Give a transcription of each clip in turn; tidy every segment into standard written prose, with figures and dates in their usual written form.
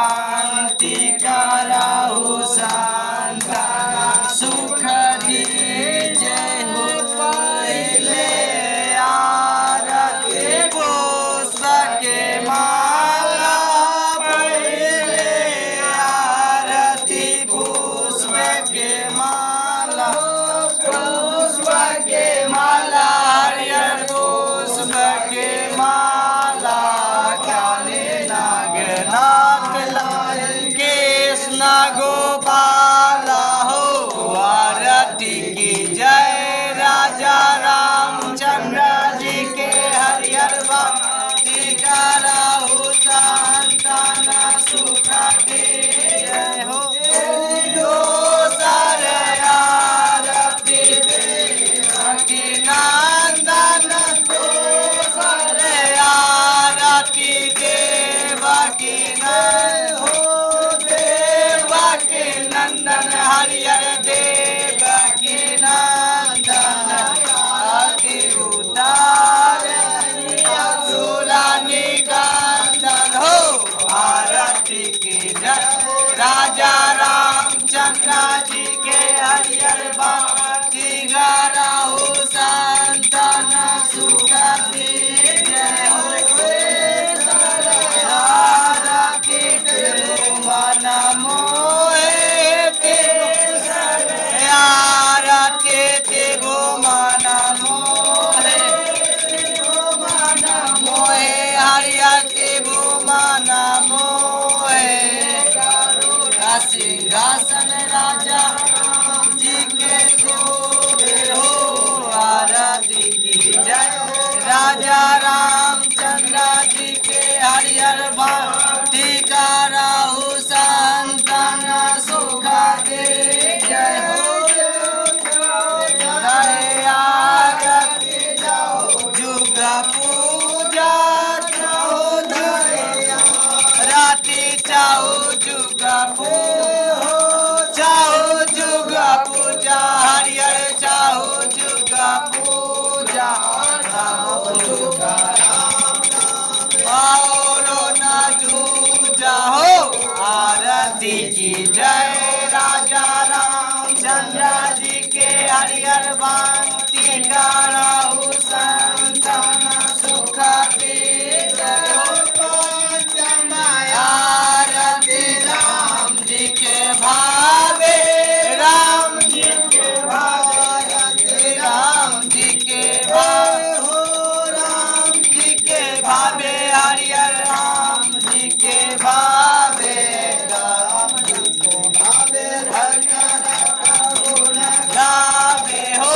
भांति कराहु संतान सुख दी जय हो पहले आरती पुष्प के माला पहले आरती पुष्प के माला हरियर पुष्प के माला काले नागनाथ लाल कृष्ण गोपाल हो आरती की जय राजा रामचंद्र जी के हरियर भक्ति कराहु संतान सुख दे जय हो दोसर आरती देवकी नंदन दोसर आरती देवकी देवकी नंदन हरियर देवकी नंदन आरती उतार असुरा निकंदन हो आरती की जय राजा रामचंद्र जी के हरियर भक्ति कराहु संतान सुख दे जय हो आरती मन मोहे आरती देवो मन मोहे हरियर देवो मन मोहे सिंहासन राजा जी के शोभे हो आरती की जय राजा रामचंद्र जी के हरियर भक्ति कराहु संतान सुख दे जय हो आरती जाओ जुग पूजा चाहो राती चाहो जुग पूजा हरियर चाहो जुग पूजा और न दूजा हो आरती की जय राजा रामचंद्र जी के हरियर भक्ति कराहु संतान सुख दे जय हो आरती राम जी के भावे राम जी के भावे राम जी के भावे हो राम जी के भावे हरियर राम जी के भावे राम जी के भावे हरियर गावे हो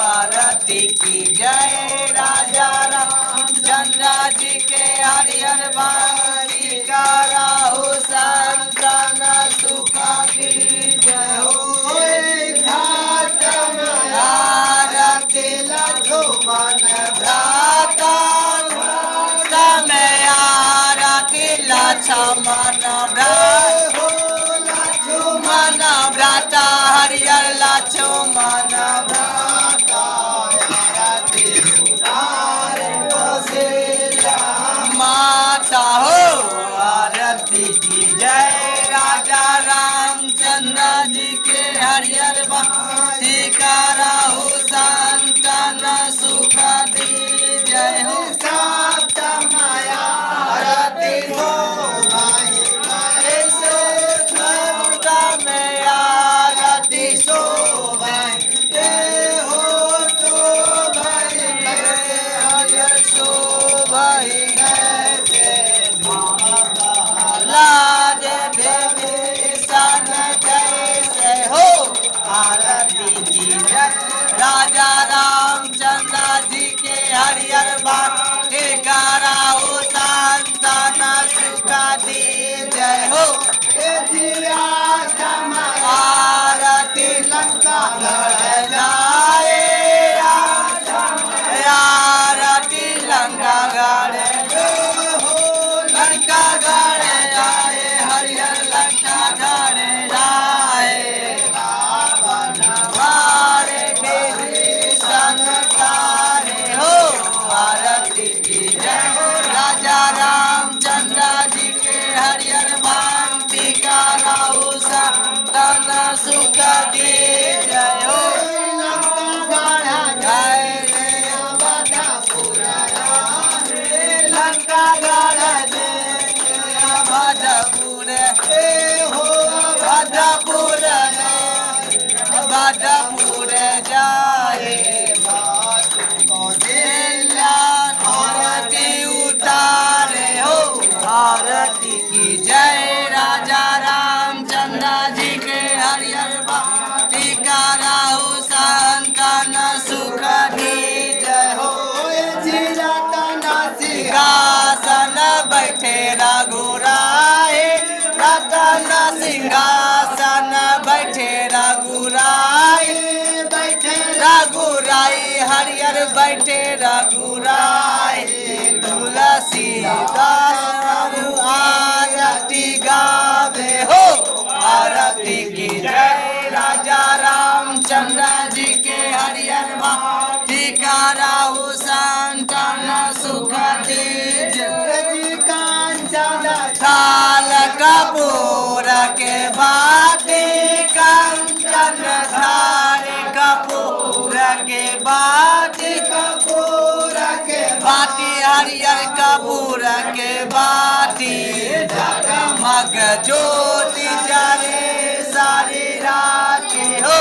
आरती की जय राजा रामचंद्र जी के हरियर भक्ति कराहु संतान सुख दी जय हो आरती लक्ष्मण भ्राता समय आरती लक्ष्मण भ्राता हरियर लक्ष्मण भ्राता आरती माता हो आरती की जय राजा रामचंद्र जी के हरियर भक्ति कराहु संतान सुख दी जय हो आरती हो हरियर बैठे रघुराय तुलसीदास आरती गावे हो आरती की जय राजा रामचंद्र जी के हरियर भाती कराहु संतन सुख दीज थाल कपूर के बाती कंचन धारी कपूर के बाती बाती हरियर कपूर के बाती जगमग ज्योति जले सारी राती हो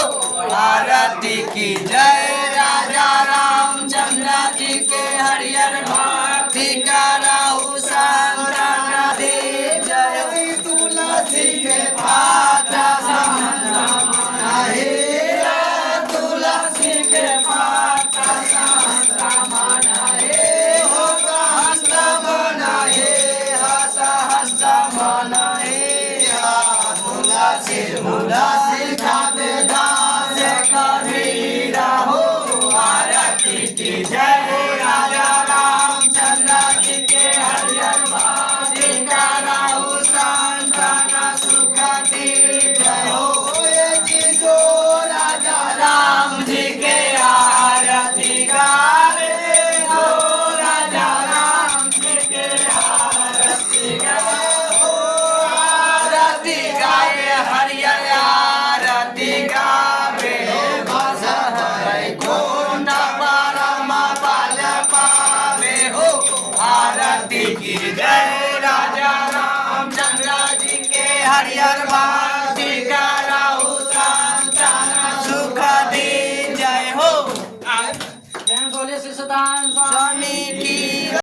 आरती की जय राजा रामचंद्र जी के हरियर भाती कराहु संतन दे जय तुलसी के पाता तुलसी के पाता तुलसी खावे दास कबीरा हो आरती की जय राजा रामचंद्र जी के हरियर भाती कराहु संतन सुख दीज हो जी जो राजा राम जी के आरती गावे हो राजा राम जी के आरती गावे आरती गावे हरियर आरती गावे बस कुंड परम पद पावे हो आरती की जय राजा रामचंद्र जी के हरियर भाती करा